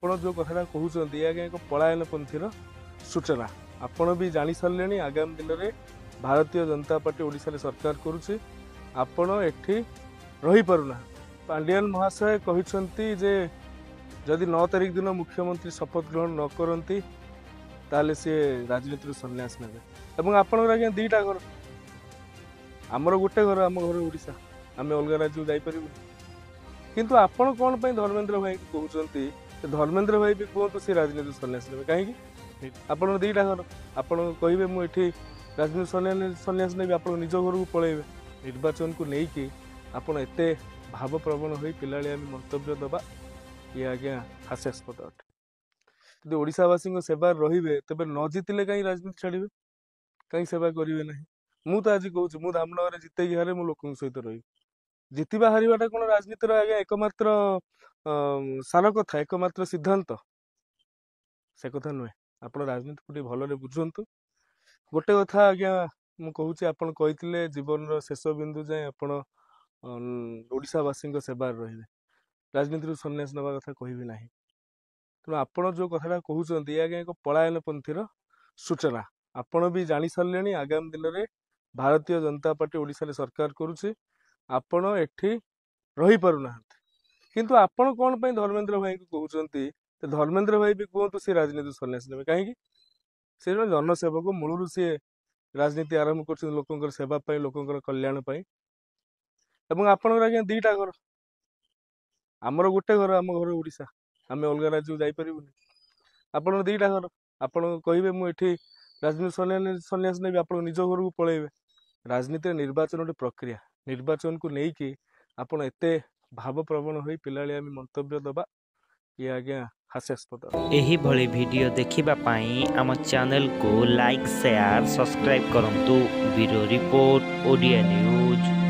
ଆପଣ जो कथा कहते आज्ञा एक पलायन पंथीर सूचना आपण भी जानी सारे आगामी दिन में भारतीय जनता पार्टी ओडिशा रे सरकार करुच्ची आपण एठी रही पारुना। पांडियान महाशय कहते जे जदि 9 तारिख दिन मुख्यमंत्री शपथ ग्रहण न करती ताले सी राजनीति सन्यास ने आपण आज्ञा दीटा घर आमर गोटे घर आम घर ओडिशा आम अलग राज्य जापर किंतु आपण कौन धर्मेंद्र भाई कहते धर्मेंद्र भाई भी कहतु सी राजनीति सन्यास ने कहीं आप दीटा घर आप कहे मुझे राजनीति सन्यास ने आप निज घर को पलैबे निर्वाचन को लेकिन आपड़ एत भावप्रवण हो पिला मंतव्य दबा ये आज्ञा हास्यास्पद अटे। यदि ओडिशावासी सेवा रे तेज न जीतिले कहीं राजनीति छाड़े कहीं सेवा करेंगे ना। मुझे तो आज कहूँ मुझे धामनगर जिते हारे मु लोक सहित रही जितवा हारिबाटा कौन राजनीतिर आज्ञा एकमात्र सार कथा एकमात्र सिद्धांत से कथा नुहे। आप राजनीति को भल बुझंतु। गोटे कथा आज्ञा मु कहूँ आप कही जीवन शेष बिंदु जाए आपण ओडिशावासी सेवा रे राजनीति सन्यास नवा कथा कहबी ना। तेणु आपण जो कथा कहते आज्ञा एक पलायन पंथीर सूचना आपण भी जानी सारे आगामी दिन में भारतीय जनता पार्टी ओडिशा रे सरकार करुच्ची आपण एठी रही पारुना। किंतु आपण कौन धर्मेंद्र भाई को कहते धर्मेंद्र भाई भी कहतु सी राजनीति सन्यास ने कहीं से जनसेवक मूलरू सी राजनीति आरंभ कर लोक सेवाई लोक कल्याण आपण आज्ञा दीटा घर आमर गोटे घर आम घर ओडिशा आम अलग राज्य जापर आप दीटा घर आप कहे मुझे राजनीति सन्यास ने आप निज घर को पलैबे राजनीति निर्वाचन गोटे प्रक्रिया निर्वाचन को लेकिन आपड़ एत भावप्रवण हो पिला मंतव्य दबा ये आज्ञा हास्यास्पद। एही भली वीडियो देखिबा पाई आम चैनल को लाइक शेयर सब्सक्राइब करंतु। Bureau report Odia news.